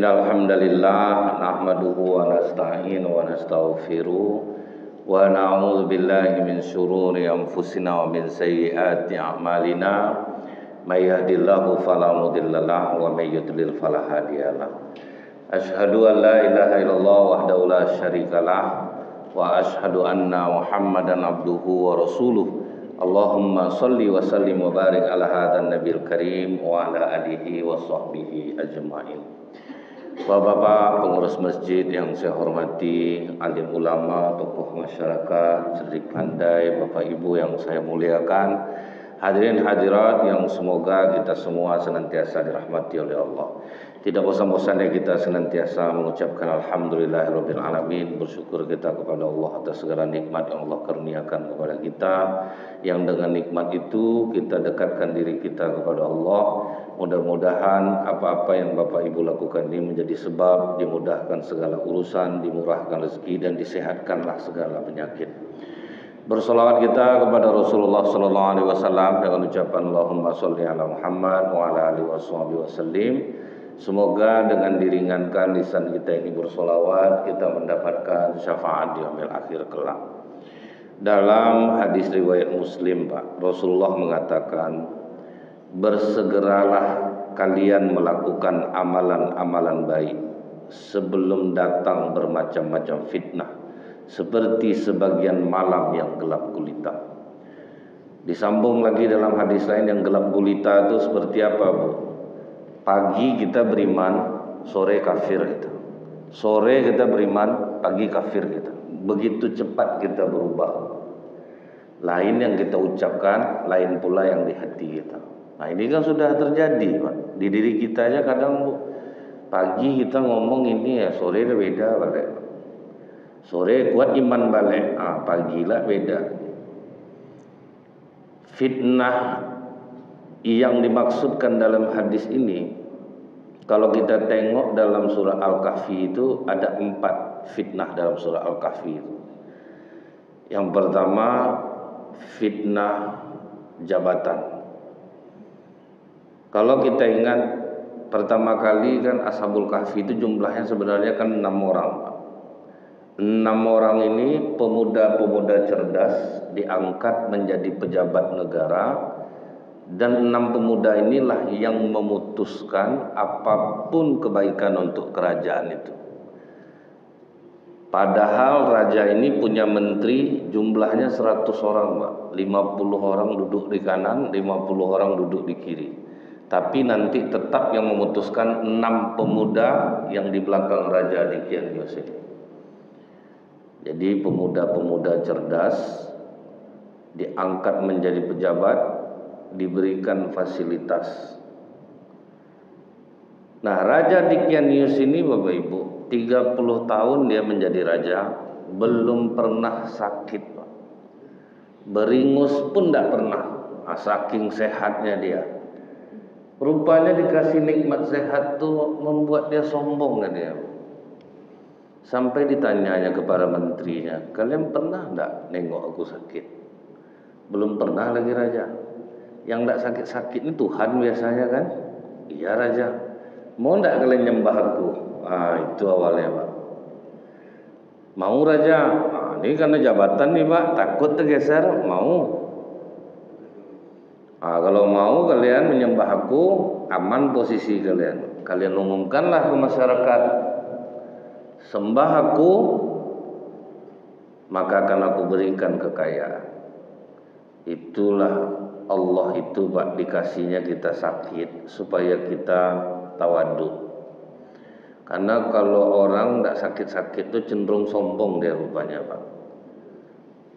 Innal hamdalillah nahmaduhu wa nasta'inu wa nastaghfiruh wa na'udzu billahi min shururi anfusina wa min sayyiati a'malina may yahdihillahu fala mudhillalah wa may yudlil fala hadiyalah. Asyhadu an la ilaha illallah wahdahu la syarikalah wa asyhadu anna Muhammadan abduhu wa rasuluh. Allahumma salli wa sallim wa barik ala hadzal nabiyil karim wa ala alihi wa sahbihi ajma'in. Bapak-bapak pengurus masjid yang saya hormati, alim ulama, tokoh masyarakat, cerdik pandai, Bapak Ibu yang saya muliakan, hadirin hadirat yang semoga kita semua senantiasa dirahmati oleh Allah. Tidak bosan-bosannya kita senantiasa mengucapkan alhamdulillahirabbil alamin, bersyukur kita kepada Allah atas segala nikmat yang Allah karuniakan kepada kita, yang dengan nikmat itu kita dekatkan diri kita kepada Allah. Mudah-mudahan apa-apa yang Bapak Ibu lakukan ini menjadi sebab dimudahkan segala urusan, dimurahkan rezeki dan disehatkanlah segala penyakit. Bersolawat kita kepada Rasulullah sallallahu alaihi wasallam dengan ucapan Allahumma sholli ala Muhammad wa ala alihi wasallim. Semoga dengan diringankan lisan kita ini bersolawat, kita mendapatkan syafaat di yaumil akhir kelak. Dalam hadis riwayat Muslim, Pak, Rasulullah mengatakan, bersegeralah kalian melakukan amalan-amalan baik sebelum datang bermacam-macam fitnah, seperti sebagian malam yang gelap gulita. Disambung lagi dalam hadis lain, yang gelap gulita itu seperti apa, Bu? Pagi kita beriman, sore kafir kita. Sore kita beriman, pagi kafir kita. Begitu cepat kita berubah. Lain yang kita ucapkan, lain pula yang di hati kita. Nah ini kan sudah terjadi, Pak. Di diri kita aja kadang, Bu, pagi kita ngomong ini ya, sore udah beda balik. Sore kuat iman balik, pagi lah beda. Fitnah yang dimaksudkan dalam hadis ini, kalau kita tengok dalam surah Al-Kahfi itu ada 4 fitnah dalam surah Al-Kahfi itu. Yang pertama, fitnah jabatan. Kalau kita ingat pertama kali kan Ashabul Kahfi itu jumlahnya sebenarnya kan 6 orang. 6 orang ini pemuda-pemuda cerdas diangkat menjadi pejabat negara, dan 6 pemuda inilah yang memutuskan apapun kebaikan untuk kerajaan itu. Padahal raja ini punya menteri jumlahnya 100 orang, Pak. 50 orang duduk di kanan, 50 orang duduk di kiri. Tapi nanti tetap yang memutuskan 6 pemuda yang di belakang Raja Dickianius ini. Jadi pemuda-pemuda cerdas diangkat menjadi pejabat, diberikan fasilitas. Nah, Raja Dickianius ini, Bapak Ibu, 30 tahun dia menjadi raja, belum pernah sakit, Pak. Beringus pun tidak pernah, saking sehatnya dia. Rupanya dikasih nikmat sehat tuh membuat dia sombong kan dia. Sampai ditanyanya kepada menterinya, kalian pernah enggak nengok aku sakit? Belum pernah lagi raja. Yang enggak sakit-sakit ini Tuhan biasanya kan? Iya raja. Mau enggak kalian nyembah aku? Itu awalnya, Pak. Mau raja? Ini karena jabatan nih, Pak, takut tergeser, mau. Kalau mau kalian menyembah aku, aman posisi kalian. Kalian umumkanlah ke masyarakat, sembah aku, maka akan aku berikan kekayaan. Itulah Allah itu, Pak, dikasihnya kita sakit supaya kita tawadhu. Karena kalau orang tidak sakit-sakit itu cenderung sombong dia rupanya, Pak.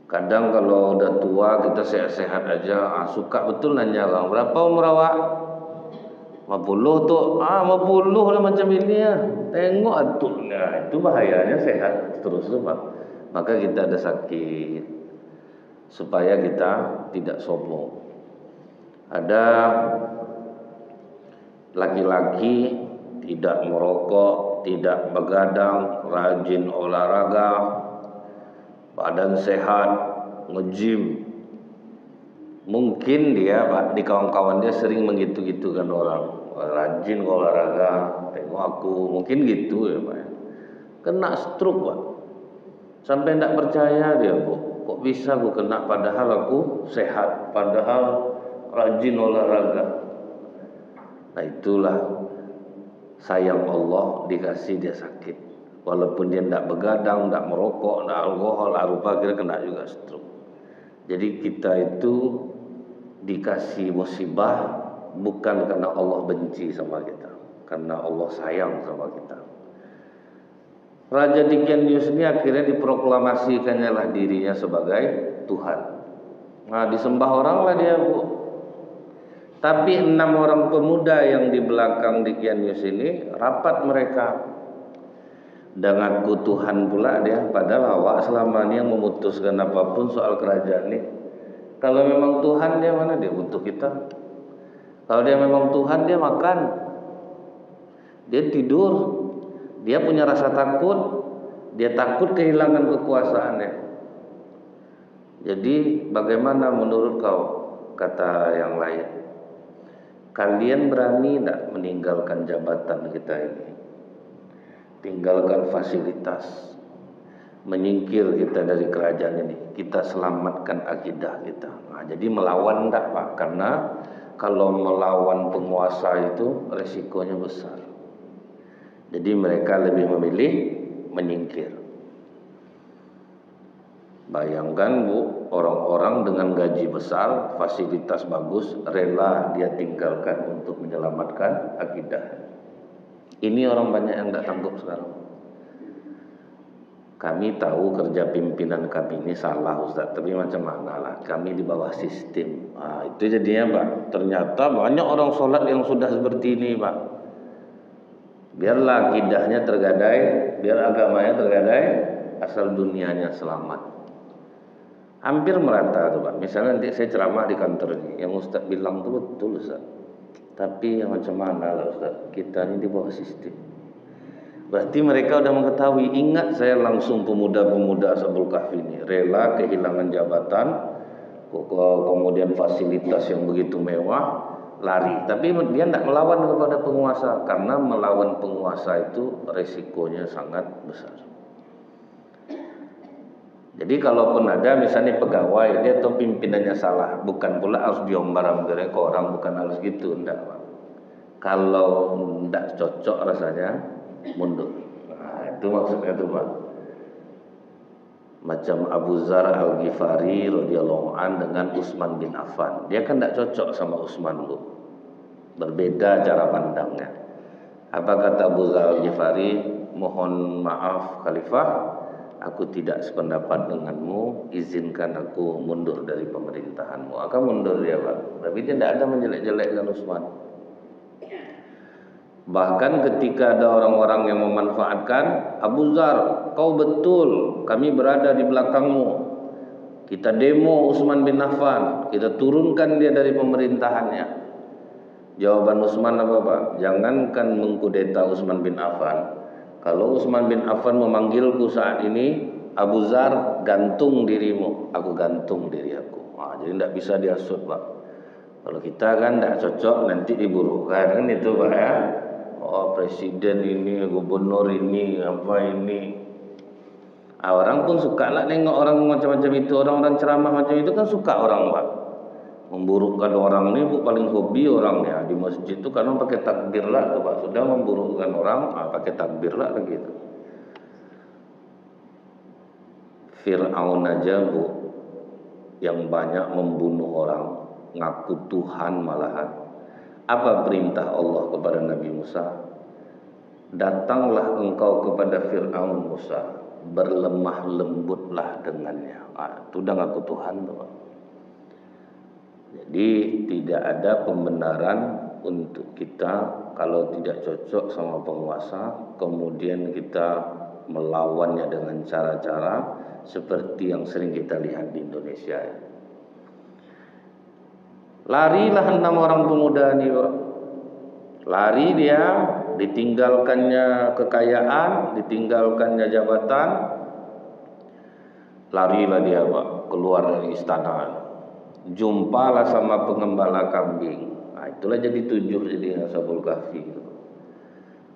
Kadang kalau udah tua kita sehat-sehat aja, suka betul nanya orang, berapa umur awak? 50 tuh, 50 lah macam ini ya. Tengok atuh, nah itu bahayanya sehat terus tuh, Pak. Maka kita ada sakit supaya kita tidak sombong. Ada laki-laki tidak merokok, tidak begadang, rajin olahraga, badan sehat, nge-gym. Mungkin dia Pak, di kawan-kawan dia sering menggitu-gitukan orang, rajin olahraga, tengok aku, mungkin gitu ya Pak. Kena stroke Pak, sampai tidak percaya dia Bu, kok bisa aku kena padahal aku sehat, padahal rajin olahraga. Nah itulah sayang Allah dikasih dia sakit, walaupun dia tidak begadang, tidak merokok, tidak alkohol, rupa kira kena juga stroke. Jadi kita itu dikasih musibah bukan karena Allah benci sama kita, karena Allah sayang sama kita. Raja Dickensius ini akhirnya diproklamasikannya lah dirinya sebagai Tuhan. Nah disembah orang lah dia Bu. Tapi 6 orang pemuda yang di belakang Dickensius ini rapat mereka dan ngaku Tuhan pula dia. Padahal awak selama ini yang memutuskan apapun soal kerajaan ini. Kalau memang Tuhan dia mana dia butuh kita. Kalau dia memang Tuhan dia makan, dia tidur, dia punya rasa takut, dia takut kehilangan kekuasaannya. Jadi bagaimana menurut kau, kata yang lain, kalian berani tidak meninggalkan jabatan kita ini, tinggalkan fasilitas, menyingkir kita dari kerajaan ini, kita selamatkan akidah kita. Nah, jadi melawan enggak Pak? Karena kalau melawan penguasa itu resikonya besar. Jadi mereka lebih memilih menyingkir. Bayangkan Bu, orang-orang dengan gaji besar, fasilitas bagus, rela dia tinggalkan untuk menyelamatkan akidah. Ini orang banyak yang tidak sanggup sekarang. Kami tahu kerja pimpinan kami ini salah Ustaz, tapi macam mana lah, kami di bawah sistem. Itu jadinya Pak, ternyata banyak orang sholat yang sudah seperti ini Pak. Biarlah akidahnya tergadai, biar agamanya tergadai, asal dunianya selamat. Hampir merata tuh Pak. Misalnya nanti saya ceramah di kantor ini, yang Ustaz bilang itu betul Ustaz. Tapi yang macam mana lah Ustaz, kita ini di bawah sistem. Berarti mereka sudah mengetahui. Ingat saya langsung pemuda-pemuda Ashabul Kahfi ini rela kehilangan jabatan, kemudian fasilitas yang begitu mewah, lari. Tapi dia tidak melawan kepada penguasa, karena melawan penguasa itu resikonya sangat besar. Jadi kalaupun ada misalnya pegawai, dia tahu pimpinannya salah, bukan pula harus diombar-ambarnya ke orang, bukan harus gitu, enggak Pak. Kalau tidak cocok rasanya, mundur. Nah, itu maksudnya itu Pak. Macam Abu Zar Al-Ghifari radhiyallahu an dengan Utsman bin Affan. Dia kan tidak cocok sama Utsman Bu. Berbeda cara pandangnya. Apa kata Abu Zar Al-Ghifari? Mohon maaf Khalifah, aku tidak sependapat denganmu, izinkan aku mundur dari pemerintahanmu. Akan mundur dia Pak. Tapi dia tidak ada menjelek-jelekkan Utsman. Bahkan ketika ada orang-orang yang memanfaatkan, Abu Zar, kau betul, kami berada di belakangmu. Kita demo Utsman bin Affan, kita turunkan dia dari pemerintahannya. Jawaban Utsman apa Pak? Jangankan mengkudeta Utsman bin Affan, kalau Utsman bin Affan memanggilku saat ini, Abu Zar, gantung dirimu, aku gantung diri aku. Jadi tidak bisa diasut Pak. Kalau kita kan tidak cocok, nanti diburukan kan itu Pak ya. Oh presiden ini, gubernur ini, apa ini. Orang pun suka lah nengok orang macam-macam itu. Orang-orang ceramah macam itu kan suka orang Pak. Memburukkan orang ini Bu, paling hobi orang ya di masjid itu, karena pakai takbir lah tuh Pak. Sudah memburukkan orang, pakai takbir lah begitu. Fir'aun aja Bu, yang banyak membunuh orang, ngaku Tuhan malahan. Apa perintah Allah kepada Nabi Musa? Datanglah engkau kepada Fir'aun Musa, berlemah lembutlah dengannya. Itu udah ngaku Tuhan tuh Pak. Jadi tidak ada pembenaran untuk kita kalau tidak cocok sama penguasa, kemudian kita melawannya dengan cara-cara seperti yang sering kita lihat di Indonesia. Larilah 6 orang pemuda ini Pak. Lari dia, ditinggalkannya kekayaan, ditinggalkannya jabatan. Larilah dia Pak, keluar dari istana. jumpalah sama pengembala kambing. Nah, itulah jadi 7 jadi Ashabul Kahfi.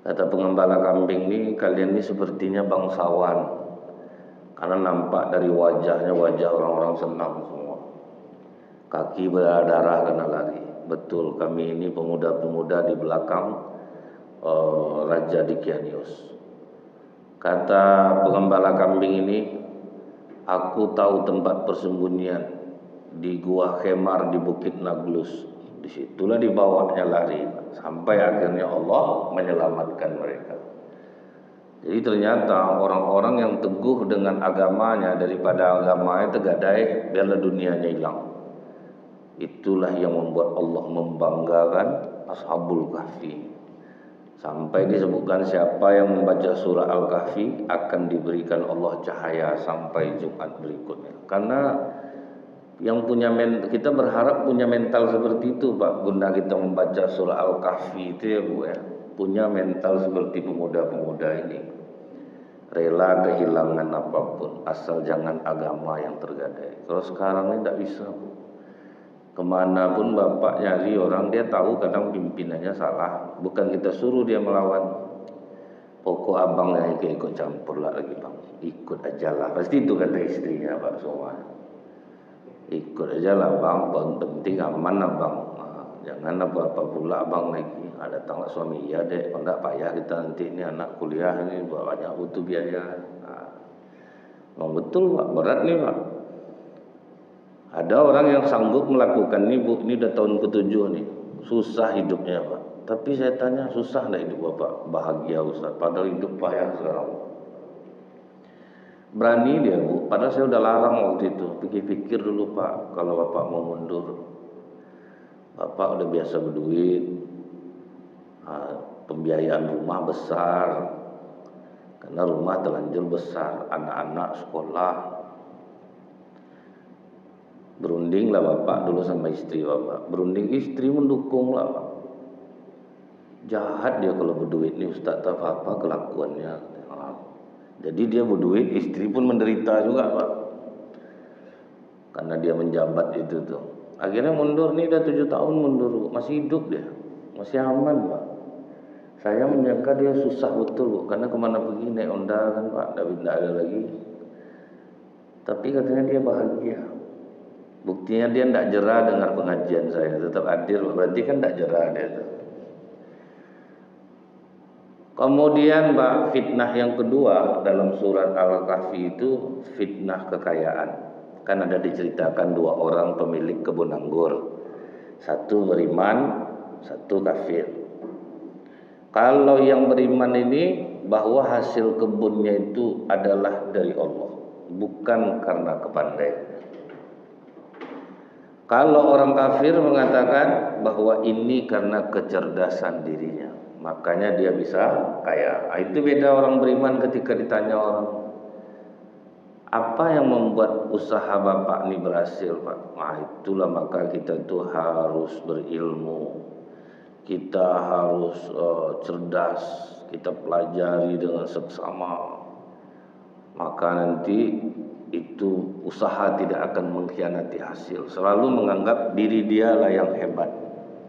Kata pengembala kambing ini, kalian ini sepertinya bangsawan, karena nampak dari wajahnya wajah orang-orang senang semua. Kaki berdarah karena lari. Betul, kami ini pemuda-pemuda di belakang Raja Dikianius. Kata pengembala kambing ini, aku tahu tempat persembunyian di Gua Khemar di Bukit Naglus. Disitulah dibawanya lari sampai akhirnya Allah menyelamatkan mereka. Jadi ternyata orang-orang yang teguh dengan agamanya daripada agamanya tegadai biarlah dunianya hilang. Itulah yang membuat Allah membanggakan Ashabul Kahfi. Sampai disebutkan siapa yang membaca surah Al-Kahfi akan diberikan Allah cahaya sampai Jumat berikutnya. Karena yang punya kita berharap punya mental seperti itu, Pak. Guna kita membaca surah Al-Kahfi itu ya, Bu ya. Punya mental seperti pemuda-pemuda ini. Rela kehilangan apapun asal jangan agama yang tergadai. Kalau sekarang ini tidak bisa, Bu. Kemanapun Bapak nyari orang, dia tahu kadang pimpinannya salah. Bukan kita suruh dia melawan. Pokok abang yang ikut campur lah lagi bang. Ikut aja lah. Pasti itu kata istrinya Pak semua. Ikut aja lah bang. Penting aman lah bang. Nah, jangan apa-apa pula bang lagi. Ada datanglah suami. Ya dek. Kalau tidak payah kita nanti ini anak kuliah ini banyak butuh biaya. Nah, memang betul Pak. Berat nih Pak. Ada orang yang sanggup melakukan ini, Bu, ini udah tahun ke-7 nih. Susah hidupnya, Pak. Tapi saya tanya, susah enggak hidup Bapak? Bahagia Ustaz, padahal hidup payah sekarang. Berani dia, Bu. Padahal saya udah larang waktu itu. Pikir-pikir dulu, Pak, kalau Bapak mau mundur. Bapak udah biasa berduit. Pembiayaan rumah besar. Karena rumah terlanjur besar, anak-anak sekolah. Berunding lah Bapak dulu sama istri Bapak. Berunding istri mendukung lah Pak. Jahat dia kalau berduit nih Ustaz, tak apa kelakuannya. Jadi dia berduit, istri pun menderita juga Pak. Karena dia menjabat itu tuh. Akhirnya mundur nih, udah 7 tahun mundur, masih hidup dia, masih aman Pak. Saya menyangka dia susah betul Bu, karena kemana pergi naik Honda kan Pak, tidak ada lagi. Tapi katanya dia bahagia. Buktinya dia tidak jerah dengar pengajian saya, tetap hadir, berarti kan tidak jerah dia itu. Kemudian Mbak, fitnah yang kedua dalam surat Al-Kahfi itu fitnah kekayaan. Kan ada diceritakan 2 orang pemilik kebun anggur. Satu beriman, satu kafir. Kalau yang beriman ini bahwa hasil kebunnya itu adalah dari Allah, bukan karena kepandaian. Kalau orang kafir mengatakan bahwa ini karena kecerdasan dirinya, makanya dia bisa kaya. Itu beda orang beriman ketika ditanya orang, apa yang membuat usaha Bapak ini berhasil Pak? Nah itulah maka kita itu harus berilmu, kita harus cerdas, kita pelajari dengan seksama. Maka nanti itu usaha tidak akan mengkhianati hasil. Selalu menganggap diri dia lah yang hebat.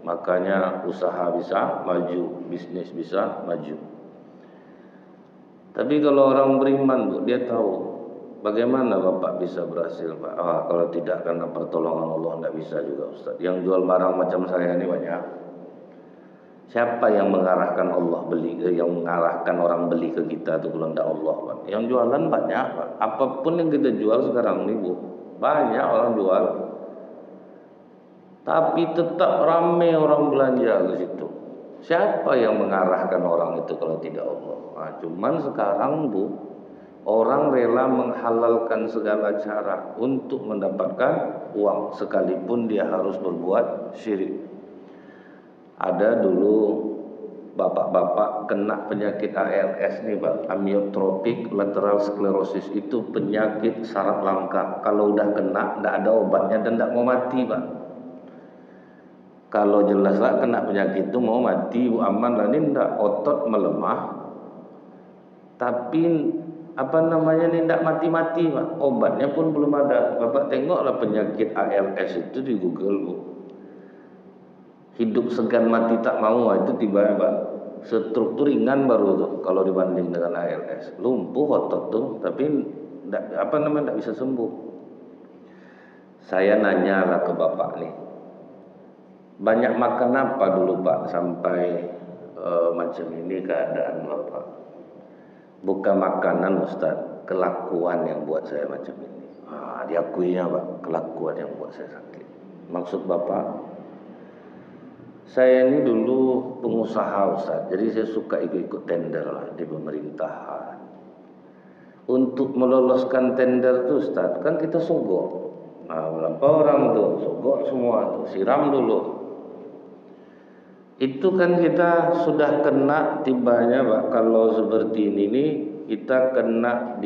Makanya usaha bisa maju, bisnis bisa maju. Tapi kalau orang beriman Bu, dia tahu bagaimana Bapak bisa berhasil Pak. Kalau tidak karena pertolongan Allah tidak bisa juga Ustaz. Yang jual barang macam saya ini banyak. Siapa yang mengarahkan Allah beli, yang mengarahkan orang beli ke kita itu kalau tidak Allah Pak. Yang jualan banyak Pak. Apapun yang kita jual sekarang ini Bu, banyak orang jual. Tapi tetap ramai orang belanja ke situ. Siapa yang mengarahkan orang itu kalau tidak Allah? Nah, cuman sekarang Bu, orang rela menghalalkan segala cara untuk mendapatkan uang sekalipun dia harus berbuat syirik. Ada dulu bapak-bapak kena penyakit ALS nih Pak, amyotrophic lateral sclerosis, itu penyakit syarat langka. Kalau udah kena tidak ada obatnya dan tidak mau mati Pak. Kalau jelaslah kena penyakit itu mau mati Bu, aman lah. Ini tidak, otot melemah, tapi apa namanya nih, tidak mati-mati Pak. Obatnya pun belum ada. Bapak tengoklah penyakit ALS itu di Google Bu. Hidup segan mati tak mau, itu tiba-tiba struktur ringan baru tuh kalau dibanding dengan ALS. Lumpuh otot tuh, tapi tidak bisa sembuh. Saya nanya lah ke Bapak nih, banyak makan apa dulu Pak sampai macam ini keadaan Bapak? Bukan makanan Ustaz, kelakuan yang buat saya macam ini. Diakuinya Pak, kelakuan yang buat saya sakit. Maksud Bapak, saya ini dulu pengusaha Ustaz, jadi saya suka ikut-ikut tender lah di pemerintahan. Untuk meloloskan tender tuh Ustaz, kan kita sogok. Berapa orang tuh sogok semua tuh, siram dulu. Itu kan kita sudah kena tibanya Pak. Kalau seperti ini nih, kita kena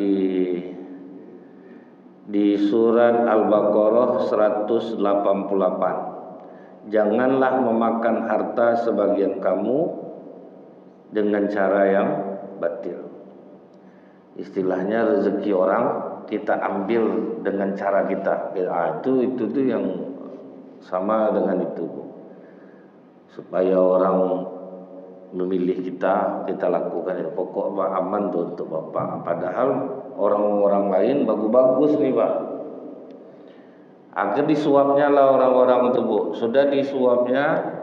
di surat Al-Baqarah 188. Janganlah memakan harta sebagian kamu dengan cara yang batil. Istilahnya rezeki orang kita ambil dengan cara kita. Itu tuh yang sama dengan itu. Supaya orang memilih kita lakukan itu. Pokok Pak, aman tuh untuk Bapak. Padahal orang-orang lain bagus-bagus nih Pak. Akhir disuapnya lah orang-orang itu Bu. Sudah disuapnya.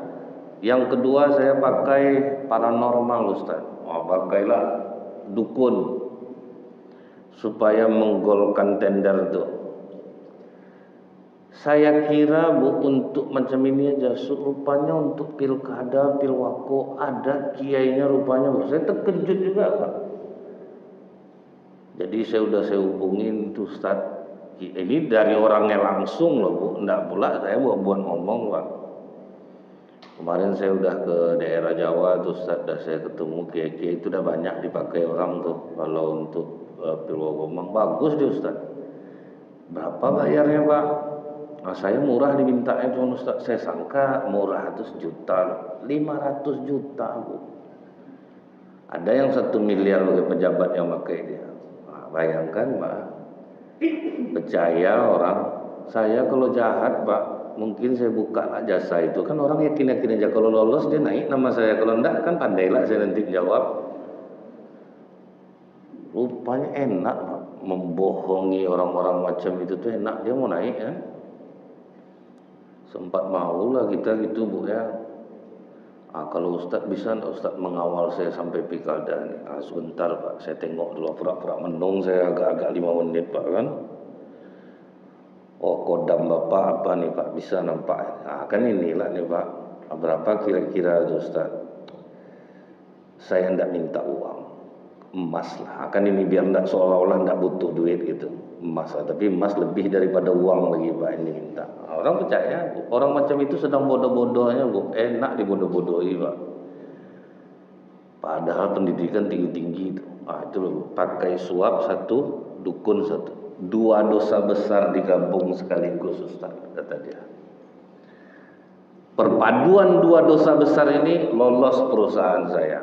Yang kedua saya pakai paranormal Ustaz. Pakailah dukun supaya menggolkan tender tuh. Saya kira Bu untuk macam ini aja, rupanya untuk pilkada, pilwako ada kiainya rupanya Bu. Saya terkejut juga Pak. Jadi saya hubungin tuh Ustaz. Ini dari orangnya langsung loh Bu, enggak pula saya buat ngomong Pak. Kemarin saya udah ke daerah Jawa tuh Ustaz, saya ketemu kiai-kiai itu udah banyak dipakai orang tuh. Kalau untuk pilwako bagus dia Ustaz. Berapa bayarnya Pak? Saya murah dimintanya cuma Ustaz, saya sangka murah itu sejuta, 500 juta Bu. Ada yang 1 miliar bagi pejabat yang pakai dia. Bayangkan Pak, percaya orang. Saya kalau jahat Pak, mungkin saya buka lah jasa itu. Kan orang yakin aja kalau lolos dia naik nama saya. Kalau enggak kan pandailah saya nanti jawab. Rupanya enak Pak, membohongi orang-orang macam itu tuh enak, dia mau naik kan. Sempat mau lah kita gitu Bu ya. Kalau Ustaz bisa enggak Ustaz mengawal saya sampai pilkada nih? Sebentar Pak, saya tengok dulu, pura-pura menung saya agak-agak 5 menit Pak kan. Kodam Bapak apa nih Pak, bisa nampak. Kan inilah nih Pak. Berapa kira-kira Ustaz? Saya enggak minta uang. Emas lah. Kan ini biar enggak seolah-olah enggak butuh duit gitu. Emas lah. Tapi emas lebih daripada uang lagi Pak ini minta. Orang percaya, orang macam itu sedang bodoh-bodohnya Bu, enak dibodoh-bodohi Pak. Padahal pendidikan tinggi-tinggi itu. Itu loh, pakai suap satu, dukun satu. 2 dosa besar digabung sekaligus Ustaz, kata dia. Perpaduan 2 dosa besar ini lolos perusahaan saya.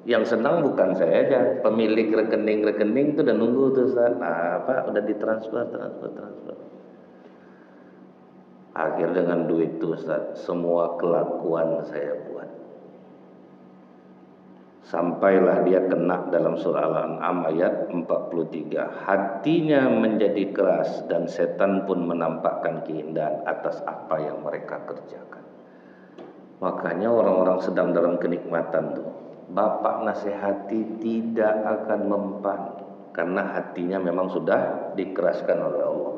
Yang senang bukan saya aja, pemilik rekening itu udah nunggu tuh Ustaz. Pak udah ditransfer. Akhir dengan duit itu Ustaz, semua kelakuan saya buat. Sampailah dia kena dalam surah Al-An'am ayat 43. Hatinya menjadi keras dan setan pun menampakkan keindahan atas apa yang mereka kerjakan. Makanya orang-orang sedang dalam kenikmatan tuh, Bapak nasihati tidak akan mempan, karena hatinya memang sudah dikeraskan oleh Allah.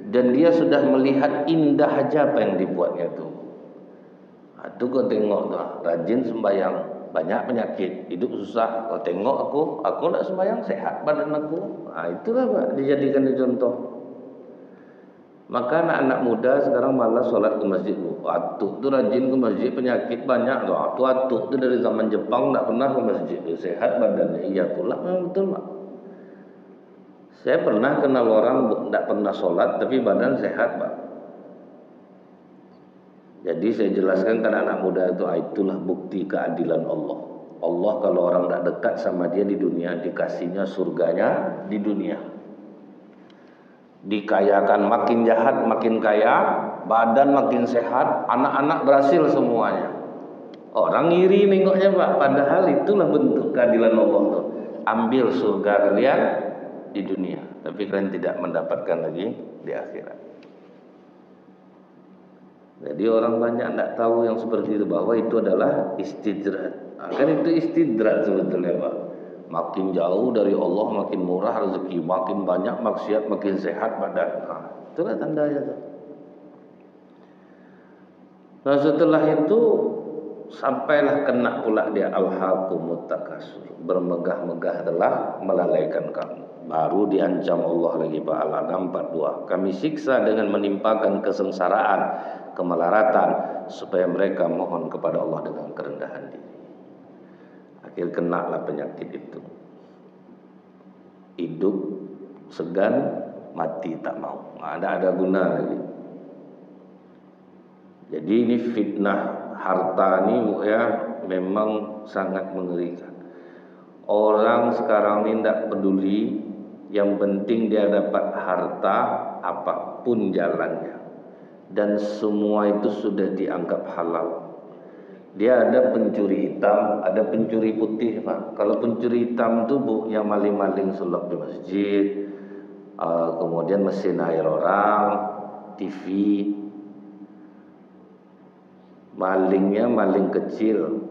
Dan dia sudah melihat indah aja apa yang dibuatnya tuh. Itu kau tengok tuh, rajin sembahyang, banyak penyakit, hidup susah. Kau tengok aku nak sembahyang, sehat badan aku. Itulah Pak, dijadikan contoh. Maka anak-anak muda sekarang malas sholat ke masjid. Atuk tuh rajin ke masjid, penyakit banyak tuh. Atuk tuh dari zaman Jepang tak pernah ke masjid, sehat badannya. Iya pula, memang betul Pak. Saya pernah kenal orang tak pernah sholat tapi badan sehat Pak. Jadi saya jelaskan ke anak muda itu, itulah bukti keadilan Allah. Allah kalau orang tidak dekat sama dia di dunia, dikasihnya surganya di dunia. Dikayakan, makin jahat makin kaya, badan makin sehat, anak-anak berhasil semuanya. Orang iri nengoknya Pak, padahal itulah bentuk keadilan Allah tuh. Ambil surga kalian di dunia, tapi kalian tidak mendapatkan lagi di akhirat. Jadi orang banyak tidak tahu yang seperti itu, bahwa itu adalah istidrat. Kan itu istidrat sebetulnya Pak. Makin jauh dari Allah, makin murah rezeki, makin banyak maksiat, makin sehat badan. Nah, itulah tandanya tuh. Nah setelah itu sampailah kena pula dia alhaqumut takasur, bermegah-megah telah melalaikan kamu. Baru diancam Allah lagi Pak, Al-An'am 42. Kami siksa dengan menimpakan kesengsaraan, kemelaratan, supaya mereka mohon kepada Allah dengan kerendahan diri. Akhir kenalah penyakit itu. Hidup segan, mati tak mau. Ada guna lagi. Jadi ini fitnah harta ini ya memang sangat mengerikan. Orang sekarang ini tidak peduli, yang penting dia dapat harta apapun jalannya, dan semua itu sudah dianggap halal. Dia ada pencuri hitam, ada pencuri putih Pak. Kalau pencuri hitam itu Bu, yang maling-maling sulap di masjid, kemudian mesin air orang, TV. Malingnya maling kecil,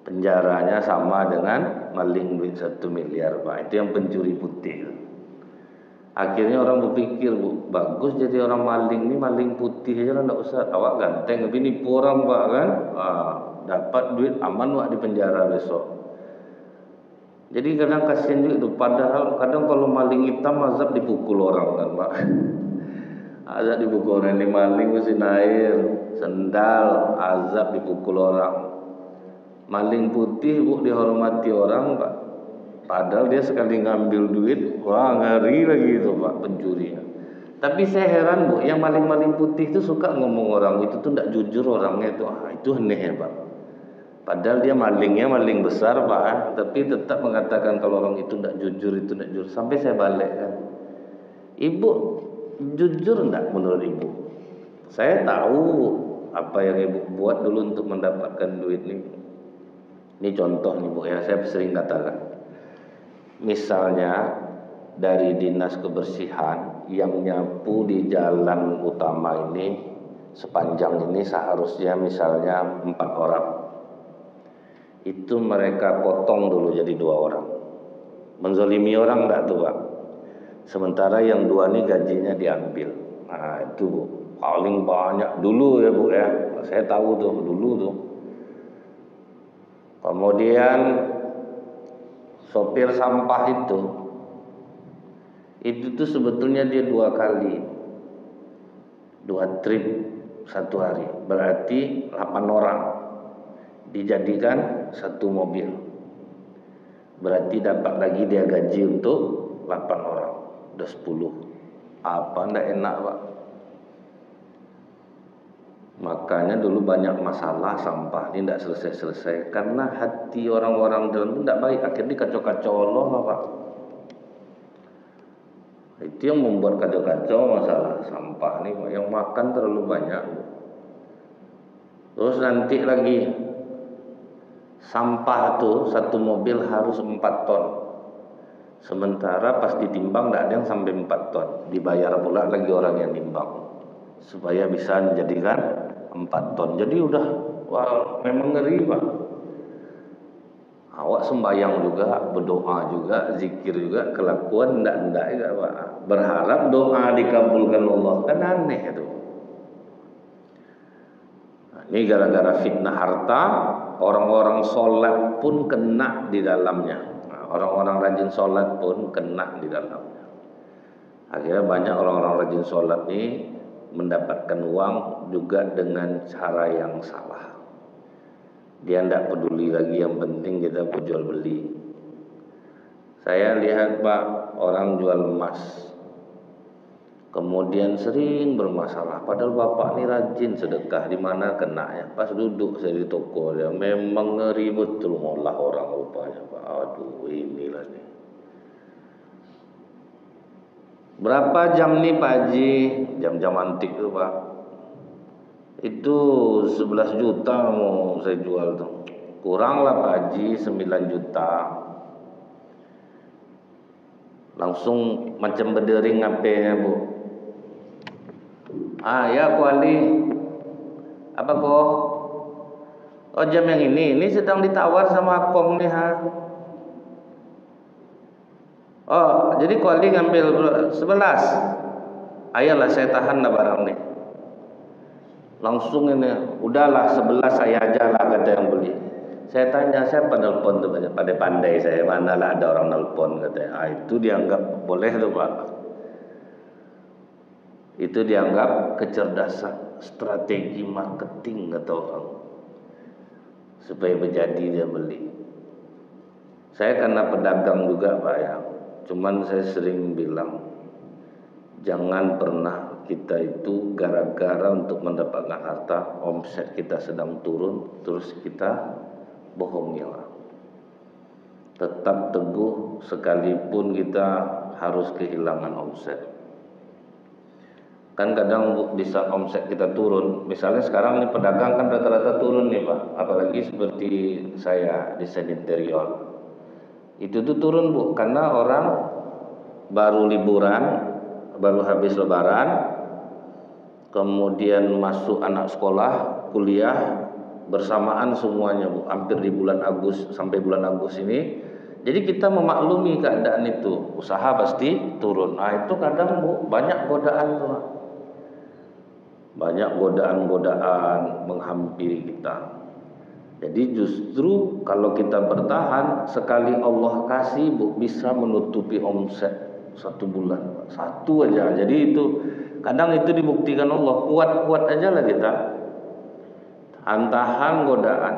penjaranya sama dengan maling duit 1 miliar Pak. Itu yang pencuri putih. Akhirnya orang berpikir Bu, bagus jadi orang maling ini, maling putih aja lah, tidak usah awak ganteng, tapi nipu orang Pak kan, dapat duit aman Pak di penjara besok. Jadi kadang kasihan juga itu, padahal kadang kalau maling hitam azab dipukul orang kan Pak. Azab dipukul orang, ini maling mesin air, sendal, azab dipukul orang. Maling putih Bu dihormati orang Pak. Padahal dia sekali ngambil duit, wah ngeri lagi itu Pak pencurinya. Tapi saya heran Bu, yang maling-maling putih itu suka ngomong orang itu tuh tidak jujur orangnya itu. Itu aneh ya Pak. Padahal dia malingnya maling besar Pak, tapi tetap mengatakan kalau orang itu tidak jujur, itu tidak jujur. Sampai saya balik kan, Ibu jujur enggak menurut Ibu? Saya tahu apa yang Ibu buat dulu untuk mendapatkan duit ini. Ini contoh nih Bu ya, saya sering katakan. Misalnya dari dinas kebersihan yang nyapu di jalan utama ini sepanjang ini seharusnya misalnya 4 orang. Itu mereka potong dulu jadi 2 orang. Menzalimi orang enggak tuh Pak? Sementara yang 2 ini gajinya diambil. Nah itu Bu, paling banyak dulu ya Bu ya. Saya tahu tuh dulu tuh. Kemudian sopir sampah itu tuh sebetulnya dia 2 kali, 2 trip 1 hari, berarti 8 orang dijadikan 1 mobil, berarti dapat lagi dia gaji untuk 8 orang, udah 10. Apa ndak enak Pak? Makanya dulu banyak masalah sampah ini tidak selesai-selesai karena hati orang-orang dalam itu tidak baik, akhirnya kacau-kacau Allah Pak. Itu yang membuat kacau-kacau masalah sampah ini Pak, yang makan terlalu banyak. Terus nanti lagi sampah tuh 1 mobil harus 4 ton. Sementara pas ditimbang tidak ada yang sampai 4 ton. Dibayar pula lagi orang yang nimbang supaya bisa menjadikan 4 ton. Jadi udah wah, memang ngeri Pak. Awak sembahyang juga, berdoa juga, zikir juga, kelakuan ndak ya Pak. Berharap doa dikabulkan Allah, kan aneh itu. Nah, ini gara-gara fitnah harta, orang-orang sholat pun kena di dalamnya. Nah, orang-orang rajin sholat pun kena di dalamnya. Akhirnya banyak orang-orang rajin sholat ini mendapatkan uang juga dengan cara yang salah. Dia tidak peduli lagi, yang penting kita jual beli. Saya lihat Pak, orang jual emas, Kemudian sering bermasalah. Padahal bapak ini rajin sedekah. Di mana kena ya? Pas duduk saya di toko dia, memang ngeri betul ngolah orang rupanya Pak. Aduh, inilah nih. Berapa jam nih Pak Haji? Jam-jam antik tuh Pak. Itu 11 juta mau saya jual tuh. Kurang lah Pak Haji, 9 juta. Langsung macam berdering HP-nya Bu. Ah ya kuali. Apa kok? Oh jam yang ini sedang ditawar sama Akong nih ha. Oh jadi kuali ngambil 11. Ayolah saya tahan lah barang nih. Langsung ini, udahlah 11 saya aja lah kata yang beli. Saya tanya siapa nelpon tuh, pada pandai saya, manalah ada orang nelpon katanya. Ah itu dianggap boleh tuh Pak. Itu dianggap kecerdasan, strategi marketing kata orang, supaya menjadi dia beli. Saya karena pedagang juga Pak ya, cuman saya sering bilang jangan pernah kita itu gara-gara untuk mendapatkan harta, omset kita sedang turun, terus kita bohongi orang. Tetap teguh sekalipun kita harus kehilangan omset. Kan kadang di saat omset kita turun, misalnya sekarang ini pedagang kan rata-rata turun nih Pak, apalagi seperti saya desain interior, itu tuh turun Bu, karena orang baru liburan, baru habis lebaran, kemudian masuk anak sekolah, kuliah, bersamaan semuanya Bu, hampir di bulan Agustus sampai bulan Agustus ini. Jadi kita memaklumi keadaan itu, usaha pasti turun. Nah itu kadang Bu, banyak godaan tuh, banyak godaan-godaan menghampiri kita. Jadi justru kalau kita bertahan, sekali Allah kasih Bu, bisa menutupi omset 1 bulan, 1 aja. Jadi itu kadang itu dibuktikan Allah, kuat-kuat aja lah kita, tahan godaan.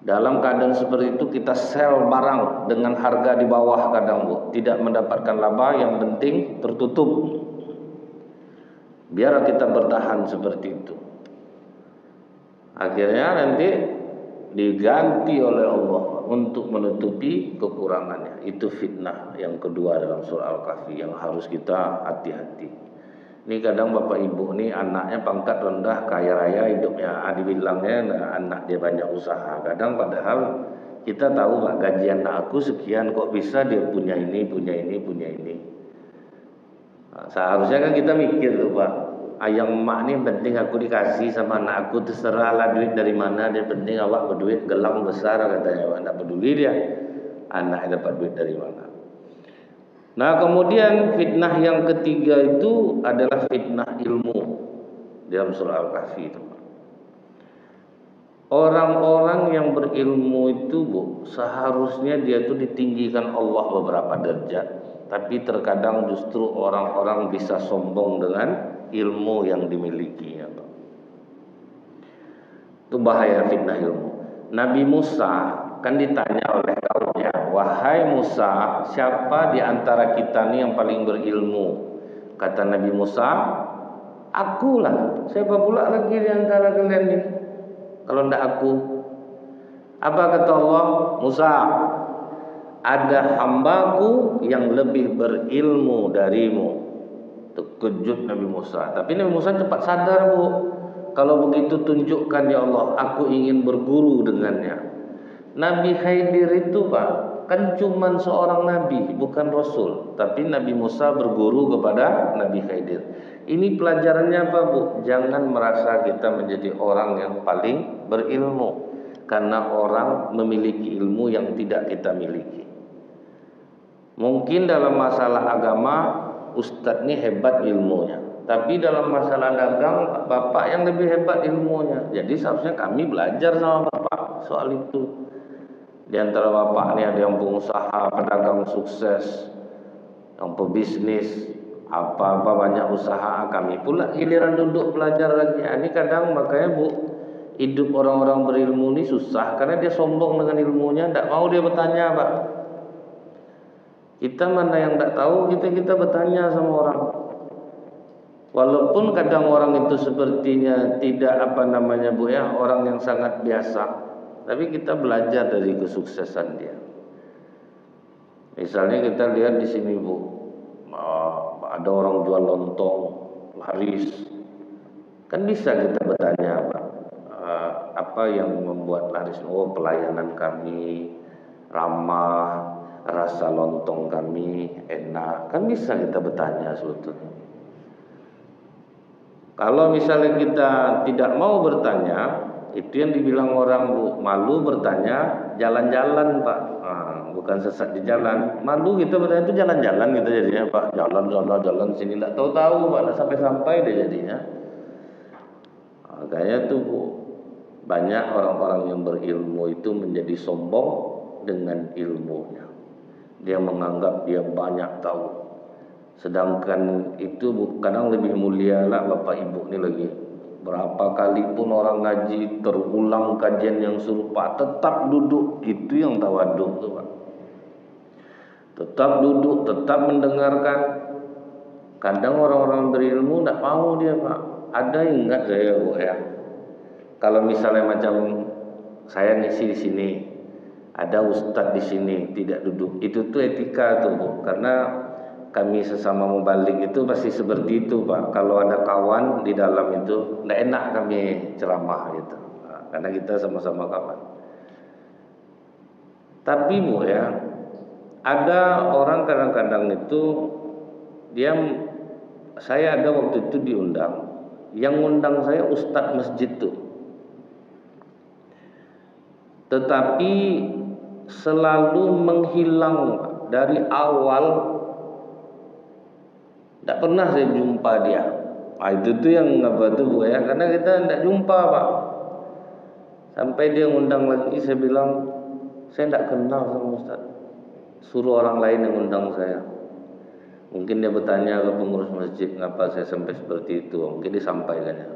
Dalam keadaan seperti itu kita sell barang dengan harga di bawah kadang Bu, tidak mendapatkan laba, yang penting tertutup. Biar kita bertahan seperti itu. Akhirnya nanti diganti oleh Allah untuk menutupi kekurangannya. Itu fitnah yang kedua dalam surah Al-Kahfi yang harus kita hati-hati. Ini kadang bapak ibu nih anaknya pangkat rendah, kaya raya hidupnya, dibilangnya anak dia banyak usaha. Kadang padahal kita tahu Pak, gaji anak aku sekian, kok bisa dia punya ini. Nah, seharusnya kan kita mikir tuh Pak, ayang emak nih penting aku dikasih sama anak aku, terserahlah duit dari mana, dia penting awak berduit gelang besar katanya, awak tidak peduli dia anak dapat duit dari mana. Nah kemudian fitnah yang ketiga itu adalah fitnah ilmu dalam surah Al-Kahfi itu. Orang-orang yang berilmu itu Bu, seharusnya dia itu ditinggikan Allah beberapa derajat. Tapi terkadang justru orang-orang bisa sombong dengan ilmu yang dimilikinya. Itu bahaya fitnah ilmu. Nabi Musa kan ditanya oleh kaumnya, wahai Musa, siapa di antara kita nih yang paling berilmu? Kata Nabi Musa, akulah. Siapa pula lagi di antara kalian nih kalau tidak aku? Apa kata Allah? Musa, ada hambaku yang lebih berilmu darimu. Terkejut Nabi Musa. Tapi Nabi Musa cepat sadar Bu, kalau begitu tunjukkan ya Allah, aku ingin berguru dengannya. Nabi Khidir itu Pak, kan cuma seorang nabi, bukan rasul. Tapi Nabi Musa berguru kepada Nabi Khidir. Ini pelajarannya apa Bu? Jangan merasa kita menjadi orang yang paling berilmu, karena orang memiliki ilmu yang tidak kita miliki. Mungkin dalam masalah agama Ustadz ini hebat ilmunya, tapi dalam masalah dagang Bapak yang lebih hebat ilmunya. Jadi seharusnya kami belajar sama Bapak soal itu. Di antara Bapak ini ada yang pengusaha, pedagang sukses, yang pebisnis, apa-apa banyak usaha. Kami pula giliran duduk belajar lagi. Ini kadang makanya Bu, hidup orang-orang berilmu ini susah, karena dia sombong dengan ilmunya, tidak mau dia bertanya Pak. Kita mana yang tak tahu, kita bertanya sama orang. Walaupun kadang orang itu sepertinya tidak Bu ya, orang yang sangat biasa, tapi kita belajar dari kesuksesan dia. Misalnya kita lihat di sini Bu, ada orang jual lontong laris, kan bisa kita bertanya apa yang membuat laris? Oh, pelayanan kami ramah, rasa lontong kami enak, kan bisa kita bertanya sebetulnya. Kalau misalnya kita tidak mau bertanya, itu yang dibilang orang Bu, malu bertanya, jalan-jalan Pak. Bukan sesat di jalan. Malu kita bertanya itu jalan-jalan gitu jadinya Pak. Jalan sini tidak tahu-tahu Pak, tidak sampai-sampai deh jadinya. Makanya tuh Bu, banyak orang-orang yang berilmu itu menjadi sombong dengan ilmunya. Dia menganggap dia banyak tahu. Sedangkan itu kadang lebih mulia lah Bapak Ibu ini lagi. Berapa kali pun orang ngaji, terulang kajian yang serupa, tetap duduk. Itu yang tawaduk tuh Pak. Tetap duduk, tetap mendengarkan. Kadang orang-orang berilmu tidak mau dia Pak. Ada yang ingat saya Bu ya. Kalau misalnya macam saya ngisi di sini, ada ustadz di sini tidak duduk. Itu tuh etika tuh Bu. Karena kami sesama mubalik itu pasti seperti itu Pak. Kalau ada kawan di dalam itu tidak enak kami ceramah gitu. Karena kita sama-sama kawan. Tapi Bu ya, ada orang kadang-kadang itu saya ada waktu itu diundang. Yang undang saya ustadz masjid tuh. Tetapi selalu menghilang dari awal. Tak pernah saya jumpa dia. Itu tuh yang Bu ya, karena kita tidak jumpa Pak. Sampai dia ngundang lagi, saya bilang saya tidak kenal sama Ustaz. Suruh orang lain yang undang saya. Mungkin dia bertanya ke pengurus masjid, ngapa saya sampai seperti itu. Mungkin disampaikannya.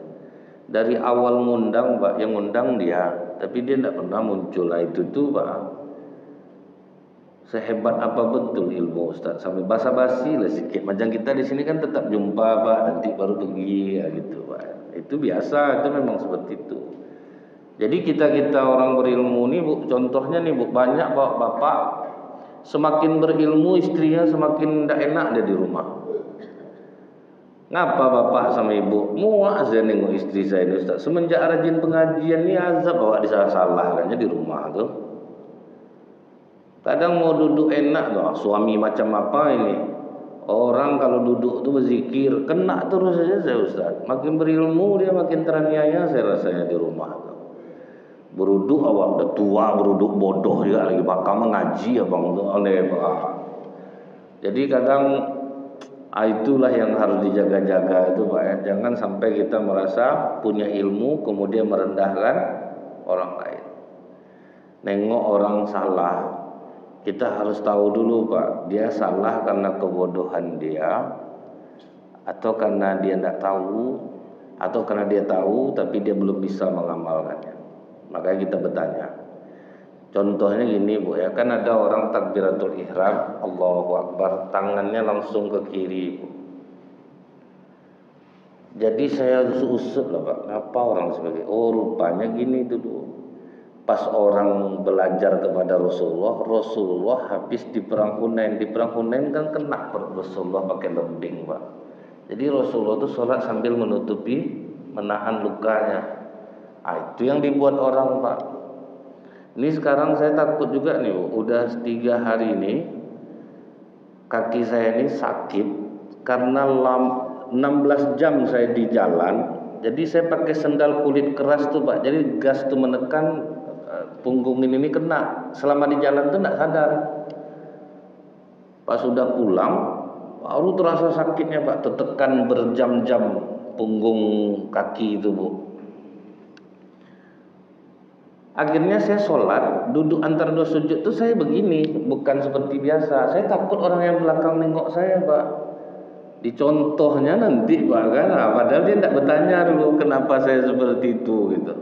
Dari awal ngundang Pak, yang ngundang dia, tapi dia tidak pernah muncul. Itu tuh Pak. Sehebat apa betul ilmu Ustaz, sampai basa-basi lah sedikit. Macam kita di sini kan tetap jumpa Pak, nanti baru pergi ya gitu Pak. Itu biasa, itu memang seperti itu. Jadi kita orang berilmu nih Bu, contohnya nih Bu, banyak bapak semakin berilmu istrinya semakin tidak enak dia di rumah. Ngapa bapak sama ibu muak saya nengok istri saya ini Ustaz. Semenjak rajin pengajian ini azab bawa disalah-salah di rumah tuh. Kadang mau duduk enak loh, suami macam apa ini? Orang kalau duduk tuh berzikir, kena terus saja saya Ustaz. Makin berilmu dia makin teraniaya saya rasanya di rumah tuh. Beruduk awak udah tua, beruduk bodoh juga lagi bakal mengaji abang tuh oleh Pak. Jadi kadang itulah yang harus dijaga-jaga itu Pak ya. Jangan sampai kita merasa punya ilmu kemudian merendahkan orang lain. Nengok orang salah, kita harus tahu dulu Pak, dia salah karena kebodohan dia, atau karena dia tidak tahu, atau karena dia tahu tapi dia belum bisa mengamalkannya. Makanya kita bertanya. Contohnya gini Bu ya, kan ada orang takbiratul ihram, Allahu Akbar, tangannya langsung ke kiri Bu. Jadi saya usut lah Pak, kenapa orang sebagai rupanya gini dulu. Pas orang belajar kepada Rasulullah habis di perang Hunain. Di perang Hunain kan kena Rasulullah pakai lembing Pak. Jadi Rasulullah itu sholat sambil menahan lukanya. Itu yang dibuat orang Pak. Ini sekarang saya takut juga nih Bu. Udah 3 hari ini kaki saya ini sakit karena 16 jam saya di jalan. Jadi saya pakai sendal kulit keras tuh Pak. Jadi gas tuh menekan, punggung ini kena. Selama di jalan tuh tidak sadar. Pas sudah pulang baru terasa sakitnya Pak. Tertekan berjam-jam punggung kaki itu Bu. Akhirnya saya sholat, duduk antara 2 sujud tuh saya begini, bukan seperti biasa. Saya takut orang yang belakang nengok saya Pak. Dicontohnya nanti Pak kan, padahal dia tidak bertanya dulu kenapa saya seperti itu gitu.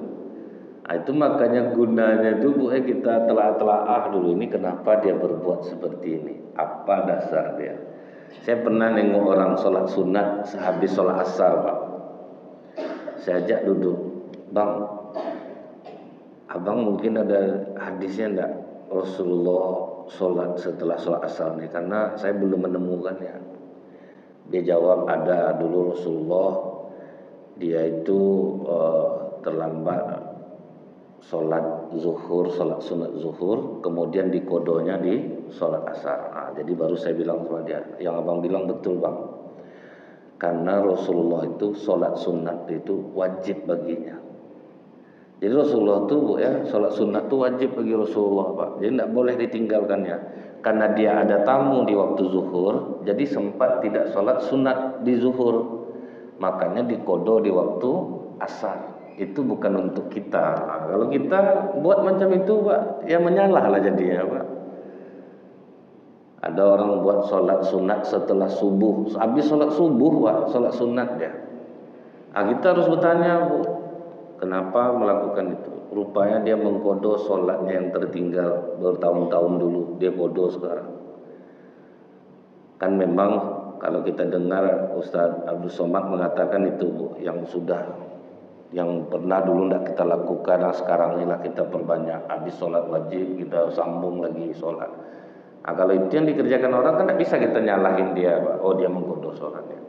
Nah, itu makanya gunanya itu Bu, kita telah dulu ini kenapa dia berbuat seperti ini, apa dasar dia. Saya pernah nengok orang sholat sunat sehabis sholat asar Pak. Saya ajak duduk, Bang, abang mungkin ada hadisnya enggak Rasulullah sholat setelah sholat asar nih, karena saya belum menemukannya. Dia jawab ada, dulu Rasulullah dia itu terlambat sholat zuhur, sholat sunat zuhur, kemudian dikodonya di sholat asar. Nah, jadi baru saya bilang sama dia, yang abang bilang betul Bang, karena Rasulullah itu sholat sunat itu wajib baginya. Jadi Rasulullah itu Bu ya, sholat sunat itu wajib bagi Rasulullah Pak. Jadi tidak boleh ditinggalkannya. Karena dia ada tamu di waktu zuhur, jadi sempat tidak sholat sunat di zuhur. Makanya dikodo di waktu asar. Itu bukan untuk kita. Nah, kalau kita buat macam itu Pak, ya menyalah lah jadinya Pak. Ada orang buat sholat sunat setelah subuh. Habis sholat subuh Pak, sholat sunat dia. Nah, kita harus bertanya Bu, kenapa melakukan itu? Rupanya dia mengkodo sholatnya yang tertinggal bertahun-tahun dulu, dia kodo sekarang. Kan memang kalau kita dengar Ustaz Abdul Somad mengatakan itu Bu, yang pernah dulu tidak kita lakukan, nah sekarang inilah kita perbanyak. Habis sholat wajib kita sambung lagi sholat. Nah, kalau itu yang dikerjakan orang kan tidak bisa kita nyalahin dia Pak. Oh dia mengkodo sholatnya.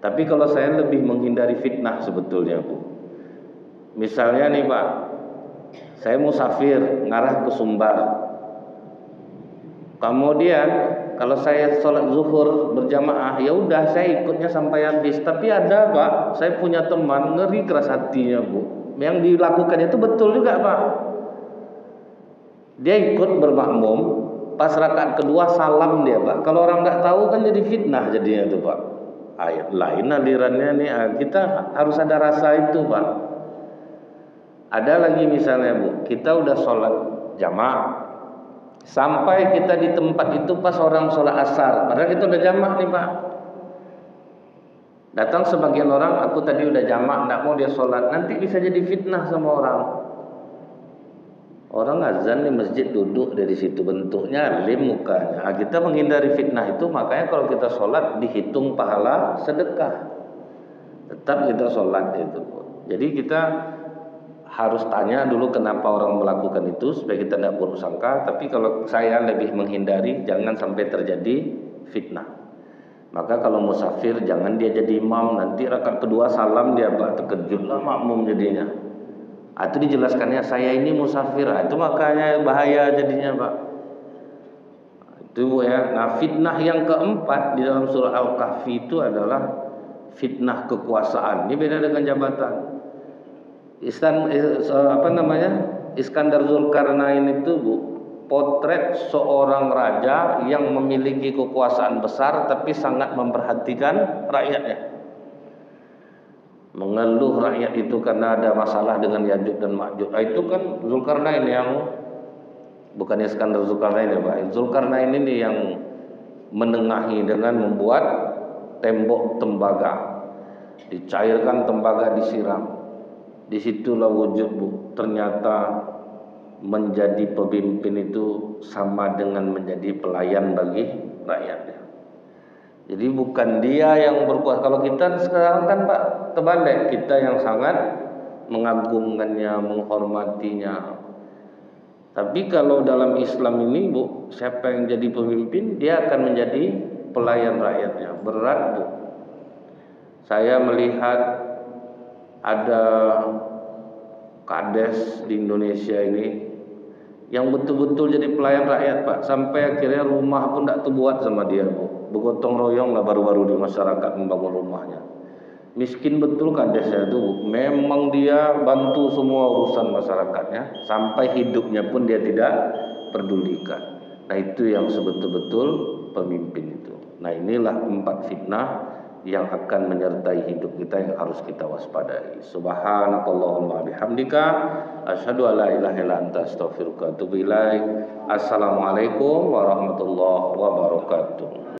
Tapi kalau saya lebih menghindari fitnah sebetulnya Bu. Misalnya nih Pak, saya musafir ngarah ke Sumbar. Kemudian kalau saya sholat zuhur berjamaah, ya udah saya ikutnya sampai habis. Tapi ada Pak, saya punya teman ngeri keras hatinya Bu. Yang dilakukannya itu betul juga Pak. Dia ikut bermakmum, pas rakaat kedua salam dia Pak. Kalau orang nggak tahu kan jadi fitnah jadinya itu Pak. Ayat lain alirannya nih, kita harus ada rasa itu Pak. Ada lagi misalnya Bu, kita udah sholat jamaah. Sampai kita di tempat itu pas orang sholat asar, padahal kita udah jamak nih Pak. Datang sebagian orang, aku tadi udah jamak, nggak mau dia sholat, nanti bisa jadi fitnah sama orang. Orang azan di masjid duduk dari situ, bentuknya alim mukanya. Nah, kita menghindari fitnah itu, makanya kalau kita sholat dihitung pahala sedekah. Tetap kita sholat itu. Jadi kita harus tanya dulu kenapa orang melakukan itu supaya kita tidak buruk sangka. Tapi kalau saya lebih menghindari jangan sampai terjadi fitnah. Maka kalau musafir jangan dia jadi imam, nanti rakaat kedua salam dia Pak, terkejutlah makmum jadinya. Itu dijelaskannya saya ini musafir. Itu makanya bahaya jadinya Pak. Itu ya. Nah, fitnah yang keempat di dalam surah Al-Kahfi itu adalah fitnah kekuasaan. Ini beda dengan jabatan. Iskandar Zulkarnain itu Bu, potret seorang raja yang memiliki kekuasaan besar tapi sangat memperhatikan rakyatnya. Mengeluh rakyat itu karena ada masalah dengan Yajuj dan Majuj. Itu kan Zulkarnain yang, bukan Iskandar Zulkarnain ya Pak. Zulkarnain ini yang menengahi dengan membuat tembok tembaga, dicairkan tembaga, disiram. Disitulah wujud Bu, ternyata menjadi pemimpin itu sama dengan menjadi pelayan bagi rakyatnya. Jadi bukan dia yang berkuasa. Kalau kita sekarang kan Pak terbalik, kita yang sangat mengagungkannya, menghormatinya. Tapi kalau dalam Islam ini Bu, siapa yang jadi pemimpin, dia akan menjadi pelayan rakyatnya. Berat Bu. Saya melihat ada kades di Indonesia ini yang betul-betul jadi pelayan rakyat Pak, sampai akhirnya rumah pun tidak terbuat sama dia Bu. Bergotong royong lah baru-baru di masyarakat membangun rumahnya. Miskin betul kadesnya itu Bu. Memang dia bantu semua urusan masyarakatnya, sampai hidupnya pun dia tidak pedulikan. Nah itu yang sebetul-betul pemimpin itu. Nah inilah 4 fitnah yang akan menyertai hidup kita yang harus kita waspadai. Subhanakallahumma bihamdika asyhadu an la ilaha illa anta astaghfiruka wa atubu ilaik. Assalamualaikum warahmatullahi wabarakatuh.